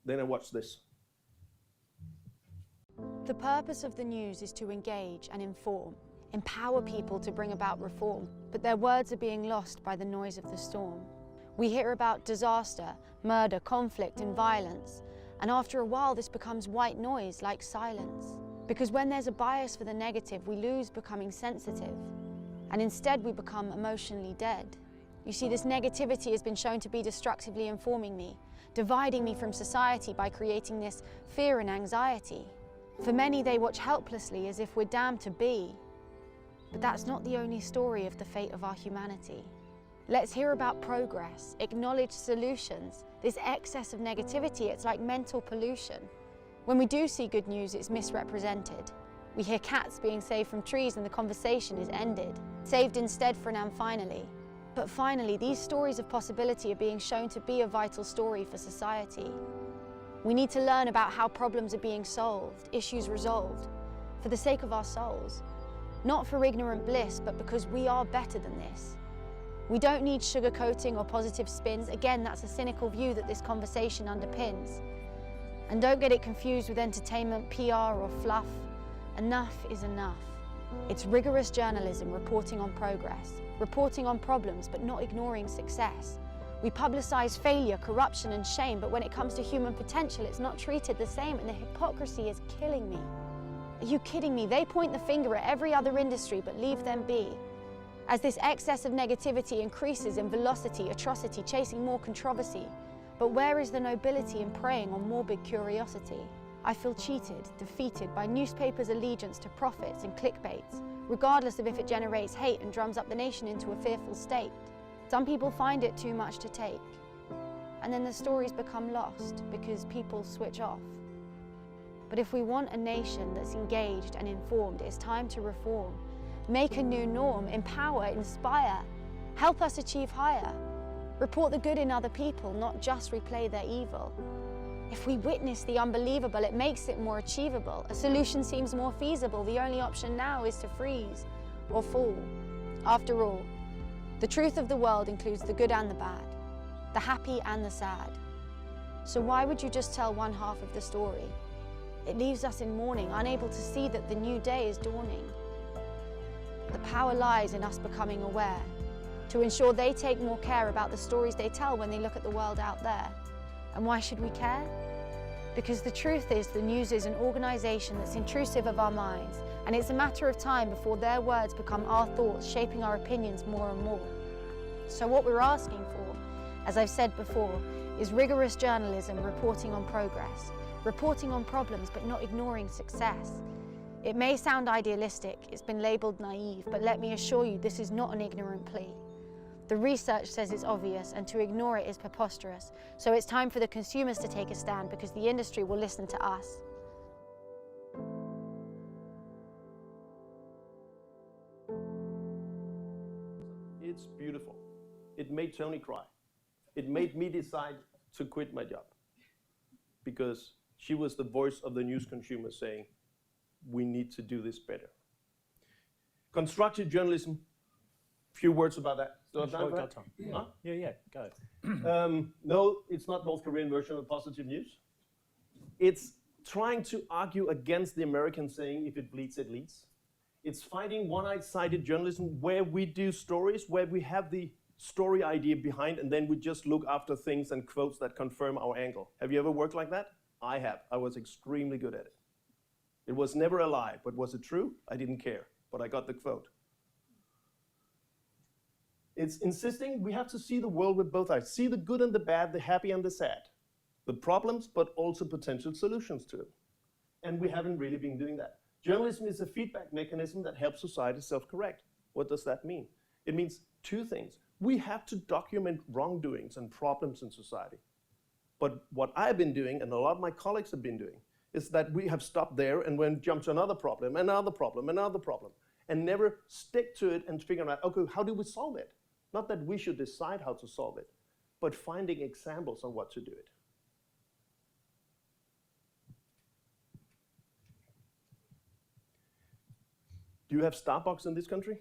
then I watched this. The purpose of the news is to engage and inform, empower people to bring about reform, but their words are being lost by the noise of the storm. We hear about disaster, murder, conflict, and violence, and after a while this becomes white noise, like silence. Because when there's a bias for the negative, we lose becoming sensitive, and instead we become emotionally dead. You see, this negativity has been shown to be destructively informing me, dividing me from society by creating this fear and anxiety. For many, they watch helplessly as if we're damned to be. But that's not the only story of the fate of our humanity. Let's hear about progress, acknowledge solutions. This excess of negativity, it's like mental pollution. When we do see good news, it's misrepresented. We hear cats being saved from trees and the conversation is ended, saved instead for an "and finally." But finally, these stories of possibility are being shown to be a vital story for society. We need to learn about how problems are being solved, issues resolved, for the sake of our souls. Not for ignorant bliss, but because we are better than this. We don't need sugarcoating or positive spins. Again, that's a cynical view that this conversation underpins. And don't get it confused with entertainment, PR, or fluff. Enough is enough. It's rigorous journalism reporting on progress, reporting on problems, but not ignoring success. We publicize failure, corruption, and shame, but when it comes to human potential, it's not treated the same, and the hypocrisy is killing me. Are you kidding me? They point the finger at every other industry, but leave them be. As this excess of negativity increases in velocity, atrocity, chasing more controversy. But where is the nobility in preying on morbid curiosity? I feel cheated, defeated by newspapers' allegiance to profits and clickbaits, regardless of if it generates hate and drums up the nation into a fearful state. Some people find it too much to take, and then the stories become lost because people switch off. But if we want a nation that's engaged and informed, it's time to reform. Make a new norm, empower, inspire, help us achieve higher. Report the good in other people, not just replay their evil. If we witness the unbelievable, it makes it more achievable. A solution seems more feasible. The only option now is to freeze or fall. After all, the truth of the world includes the good and the bad, the happy and the sad. So why would you just tell one half of the story? It leaves us in mourning, unable to see that the new day is dawning. The power lies in us becoming aware, to ensure they take more care about the stories they tell when they look at the world out there. And why should we care? Because the truth is, the news is an organization that's intrusive of our minds, and it's a matter of time before their words become our thoughts, shaping our opinions more and more. So what we're asking for, as I've said before, is rigorous journalism reporting on progress, reporting on problems but not ignoring success. It may sound idealistic, it's been labelled naive, but let me assure you this is not an ignorant plea. The research says it's obvious, and to ignore it is preposterous. So it's time for the consumers to take a stand, because the industry will listen to us. It's beautiful. It made Tony cry. It made me decide to quit my job, because she was the voice of the news consumer saying, we need to do this better. Constructive journalism, few words about that. Still have time for that? Huh? Yeah, go. No, it's not North Korean version of positive news. It's trying to argue against the American saying, if it bleeds, it leads. It's fighting one-sided journalism where we do stories, where we have the story idea behind, and then we just look after things and quotes that confirm our angle. Have you ever worked like that? I have. I was extremely good at it. It was never a lie, but was it true? I didn't care, but I got the quote. It's insisting we have to see the world with both eyes. See the good and the bad, the happy and the sad. The problems, but also potential solutions to it. And we haven't really been doing that. Journalism is a feedback mechanism that helps society self-correct. What does that mean? It means two things. We have to document wrongdoings and problems in society. But what I've been doing, and a lot of my colleagues have been doing, is that we have stopped there and then jumped to another problem, another problem, another problem, and never stick to it and figure out, okay, how do we solve it? Not that we should decide how to solve it, but finding examples on what to do it. Do you have Starbucks in this country?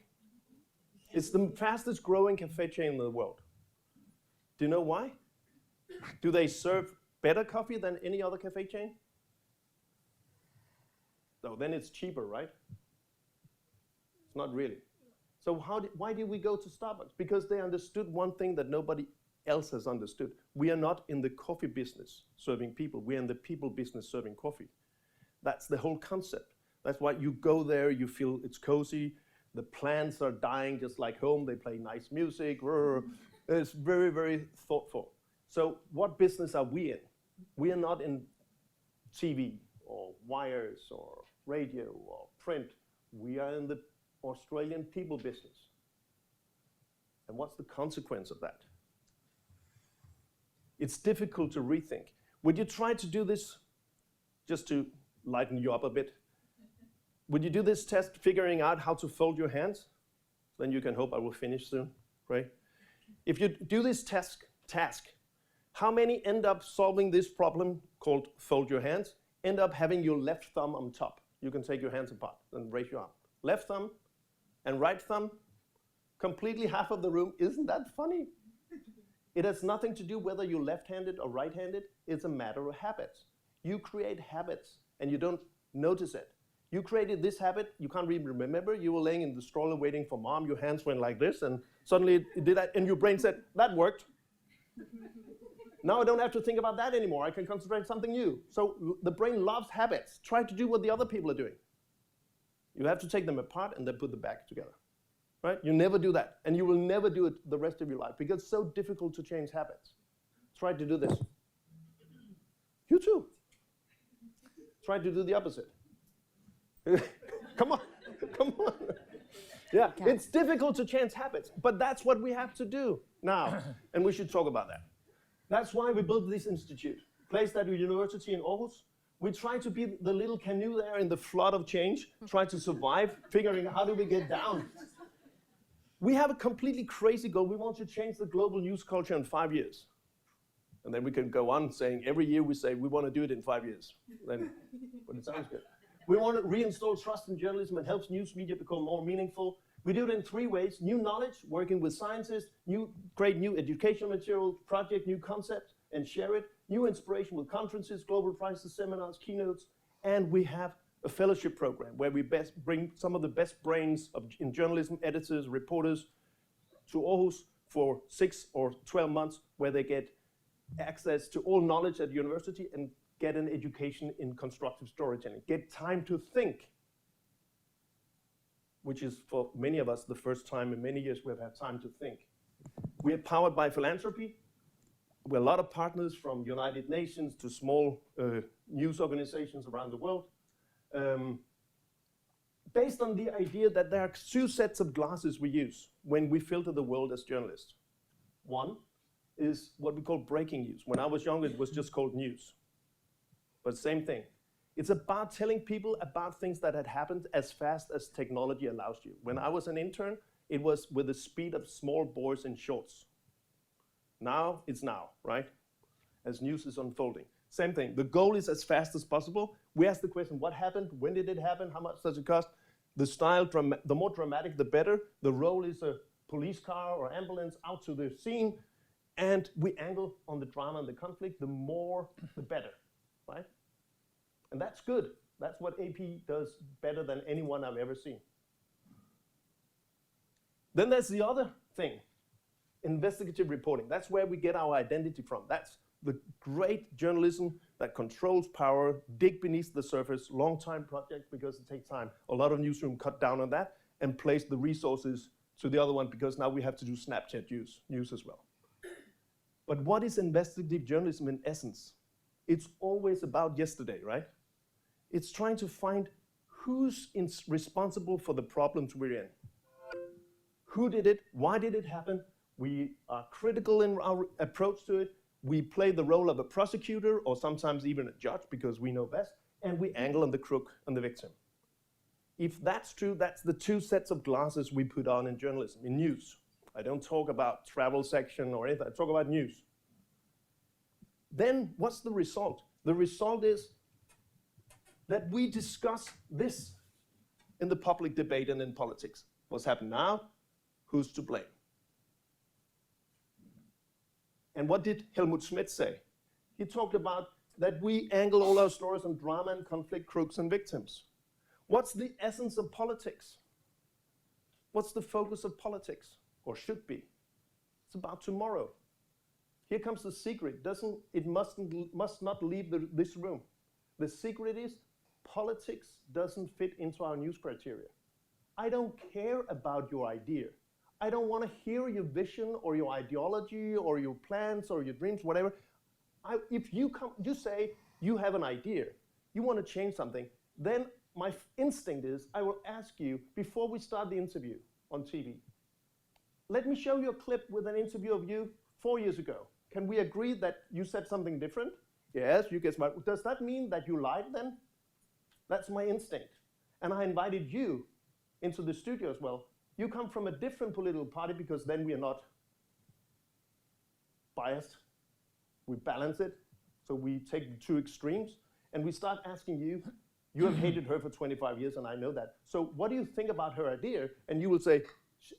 It's the fastest growing cafe chain in the world. Do you know why? Do they serve better coffee than any other cafe chain? No, then it's cheaper, right? It's not really. So why did we go to Starbucks? Because they understood one thing that nobody else has understood. We are not in the coffee business serving people. We are in the people business serving coffee. That's the whole concept. That's why you go there, you feel it's cozy. The plants are dying just like home. They play nice music. It's very, very thoughtful. So what business are we in? We are not in TV or wires or radio or print. We are in the Australian people business. And what's the consequence of that? It's difficult to rethink. Would you try to do this, just to lighten you up a bit? Would you do this test figuring out how to fold your hands? Then you can hope I will finish soon, right? If you do this task, how many end up solving this problem called fold your hands, end up having your left thumb on top? You can take your hands apart and raise your arm. Left thumb and right thumb, completely half of the room. Isn't that funny? It has nothing to do whether you're left-handed or right-handed. It's a matter of habits. You create habits and you don't notice it. You created this habit, you can't even remember. You were laying in the stroller waiting for mom, your hands went like this, and suddenly it did that, and your brain said, that worked. Now I don't have to think about that anymore. I can concentrate on something new. So the brain loves habits. Try to do what the other people are doing. You have to take them apart and then put them back together. Right? You never do that. And you will never do it the rest of your life because it's so difficult to change habits. Try to do this. You too. Try to do the opposite. Come on. Yeah, it's difficult to change habits, but that's what we have to do now. And we should talk about that. That's why we built this institute, placed at a university in Aarhus. We try to be the little canoe there in the flood of change, try to survive, figuring out how do we get down. We have a completely crazy goal. We want to change the global news culture in 5 years. And then we can go on saying every year we say we want to do it in 5 years. But it sounds good. We want to reinstall trust in journalism and help news media become more meaningful. We do it in 3 ways: new knowledge, working with scientists, create new educational material, project new concepts, and share it. New inspiration with conferences, global prizes, seminars, keynotes. And we have a fellowship program where we bring some of the best brains in journalism, editors, reporters, to Aarhus for 6 or 12 months, where they get access to all knowledge at the university and get an education in constructive storytelling, get time to think, which is for many of us the first time in many years we've had time to think. We are powered by philanthropy. we're a lot of partners from United Nations to small news organizations around the world, based on the idea that there are two sets of glasses we use when we filter the world as journalists. One is what we call breaking news. When I was young, it was just called news. But same thing. It's about telling people about things that had happened as fast as technology allows you. When I was an intern, it was with the speed of small boys in shorts. Now, it's now, right? As news is unfolding. Same thing. The goal is as fast as possible. We ask the question, what happened? When did it happen? How much does it cost? The style, the more dramatic, the better. The role is a police car or ambulance out to the scene. And we angle on the drama and the conflict. The more, the better, right? And that's good. That's what AP does better than anyone I've ever seen. Then there's the other thing, investigative reporting. That's where we get our identity from. That's the great journalism that controls power, dig beneath the surface, long-time project because it takes time. A lot of newsroom cut down on that and place the resources to the other one because now we have to do Snapchat news as well. But what is investigative journalism in essence? It's always about yesterday, right? It's trying to find who's responsible for the problems we're in. Who did it? Why did it happen? We are critical in our approach to it. We play the role of a prosecutor or sometimes even a judge because we know best, and we angle on the crook and the victim. If that's true, that's the two sets of glasses we put on in journalism, in news. I don't talk about travel section or anything, I talk about news. Then what's the result? The result is that we discuss this in the public debate and in politics. What's happened now? Who's to blame? And what did Helmut Schmidt say? He talked about that we angle all our stories on drama and conflict, crooks and victims. What's the essence of politics? What's the focus of politics, or should be? It's about tomorrow. Here comes the secret. It must not leave this room. The secret is politics doesn't fit into our news criteria. I don't care about your idea. I don't want to hear your vision or your ideology or your plans or your dreams, whatever. If you say you have an idea, you want to change something, then my instinct is I will ask you before we start the interview on TV, let me show you a clip with an interview of you 4 years ago. Can we agree that you said something different? Yes, you get smart. Does that mean that you lied then? That's my instinct. And I invited you into the studio as well. You come from a different political party because then we are not biased. We balance it. So we take two extremes and we start asking you, you have hated her for 25 years and I know that. So what do you think about her idea? And you will say,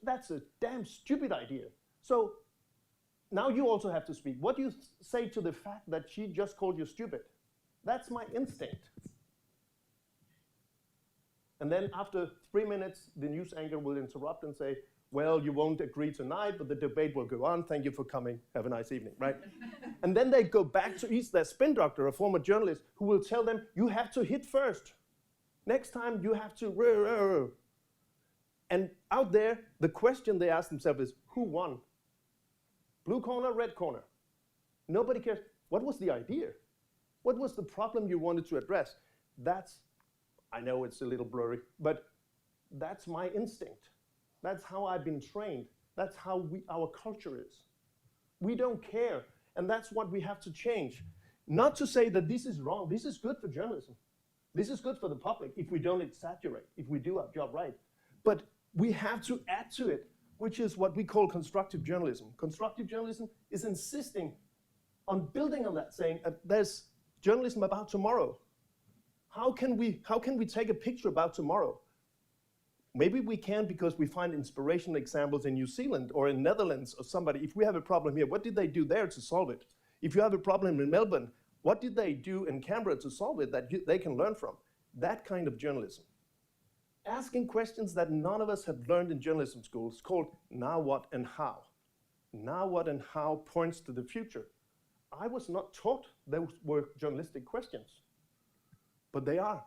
that's a damn stupid idea. So now you also have to speak. What do you say to the fact that she just called you stupid? That's my instinct. And then after 3 minutes, the news anchor will interrupt and say, well, you won't agree tonight, but the debate will go on. Thank you for coming. Have a nice evening, right? And then they go back to each their spin doctor, a former journalist, who will tell them, you have to hit first. Next time you have to. And out there, the question they ask themselves is, who won? Blue corner, red corner. Nobody cares. What was the idea? What was the problem you wanted to address? I know it's a little blurry, but that's my instinct. That's how I've been trained. That's how our culture is. We don't care, and that's what we have to change. Not to say that this is wrong. This is good for journalism. This is good for the public if we don't exaggerate, if we do our job right. But we have to add to it, which is what we call constructive journalism. Constructive journalism is insisting on building on that, saying there's journalism about tomorrow. How can we take a picture about tomorrow? Maybe we can because we find inspirational examples in New Zealand or in Netherlands or somebody. If we have a problem here, what did they do there to solve it? If you have a problem in Melbourne, what did they do in Canberra to solve it that they can learn from? That kind of journalism. Asking questions that none of us have learned in journalism school is called now what and how. Now what and how points to the future. I was not taught those were journalistic questions, but they are.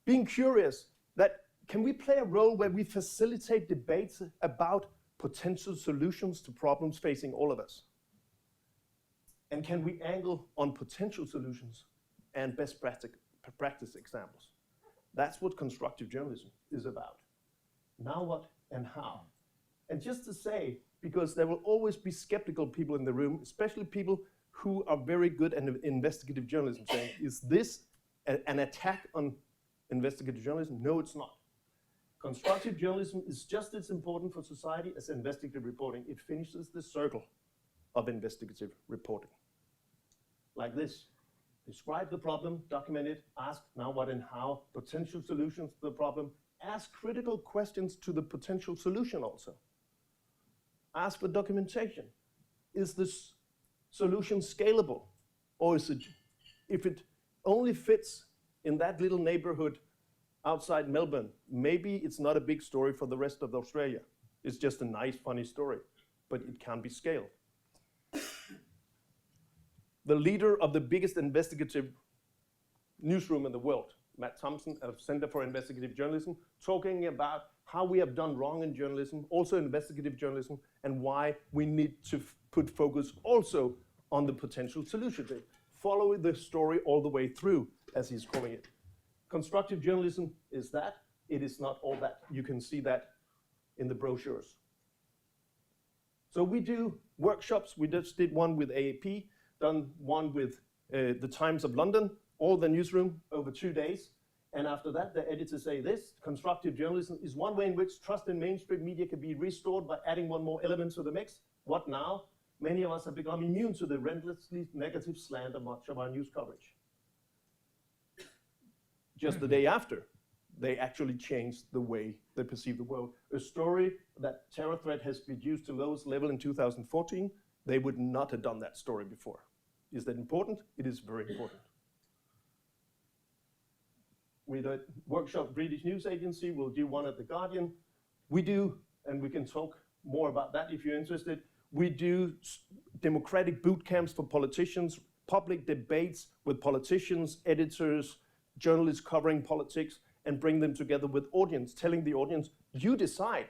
Being curious, that can we play a role where we facilitate debates about potential solutions to problems facing all of us? And can we angle on potential solutions and best practice examples? That's what constructive journalism is about. Now what and how? And just to say, because there will always be skeptical people in the room, especially people who are very good at investigative journalism, saying, is this an attack on investigative journalism? No, it's not. Constructive journalism is just as important for society as investigative reporting. It finishes the circle of investigative reporting. Like this. Describe the problem, document it, ask now what and how, potential solutions to the problem, ask critical questions to the potential solution also. Ask for documentation. Is this solution scalable? Or is it, if it only fits in that little neighborhood outside Melbourne, maybe it's not a big story for the rest of Australia. It's just a nice, funny story, but it can be scaled. The leader of the biggest investigative newsroom in the world, Matt Thompson of Center for Investigative Journalism, talking about how we have done wrong in journalism, also investigative journalism, and why we need to put focus also on the potential solution. Follow the story all the way through, as he's calling it. Constructive journalism is that. It is not all that. You can see that in the brochures. So we do workshops. We just did one with AAP, done one with the Times of London, all the newsroom over 2 days. And after that, the editors say this: constructive journalism is one way in which trust in mainstream media can be restored by adding one more element to the mix. What now? Many of us have become immune to the relentlessly negative slant of much of our news coverage. Just the day after, they actually changed the way they perceive the world. A story that terror threat has reduced to lowest level in 2014, they would not have done that story before. Is that important? It is very important. With a workshop British News Agency, we'll do one at The Guardian. We do, and we can talk more about that if you're interested, we do democratic boot camps for politicians, public debates with politicians, editors, journalists covering politics, and bring them together with audience, telling the audience, you decide.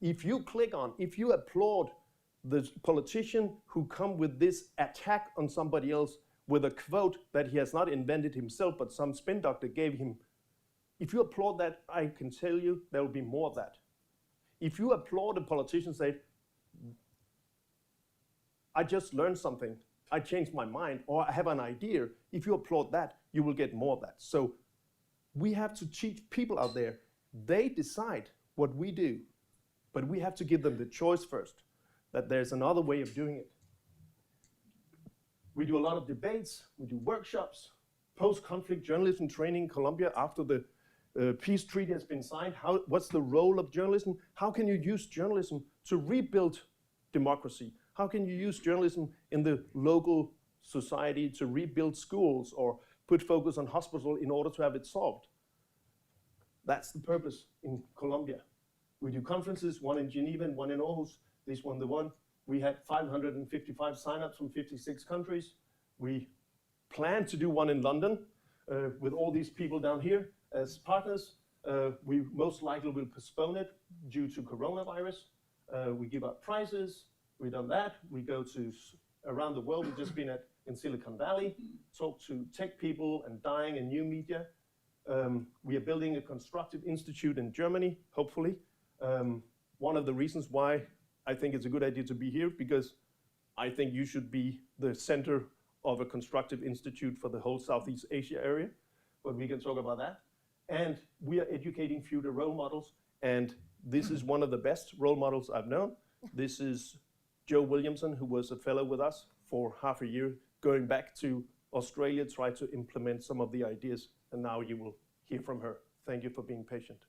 If you click on, if you applaud the politician who come with this attack on somebody else with a quote that he has not invented himself, but some spin doctor gave him, if you applaud that, I can tell you there will be more of that. If you applaud a politician and say, I just learned something, I changed my mind, or I have an idea, if you applaud that, you will get more of that. So we have to teach people out there, they decide what we do, but we have to give them the choice first, that there's another way of doing it. We do a lot of debates, we do workshops, post-conflict journalism training in Colombia after the peace treaty has been signed. What's the role of journalism? How can you use journalism to rebuild democracy? How can you use journalism in the local society to rebuild schools or put focus on hospital in order to have it solved? That's the purpose in Colombia. We do conferences, one in Geneva and one in Aarhus. This one, the one. We had 555 signups from 56 countries. We plan to do one in London with all these people down here as partners. We most likely will postpone it due to coronavirus. We give out prizes. We've done that. We go to around the world. We've just been in Silicon Valley, talk to tech people and dying and new media. We are building a Constructive Institute in Germany, hopefully. One of the reasons why I think it's a good idea to be here, because I think you should be the center of a Constructive Institute for the whole Southeast Asia area, but we can talk about that. And we are educating future role models, and this is one of the best role models I've known. This is Jo Williamson, who was a fellow with us for half a year, going back to Australia, try to implement some of the ideas, and now you will hear from her. Thank you for being patient.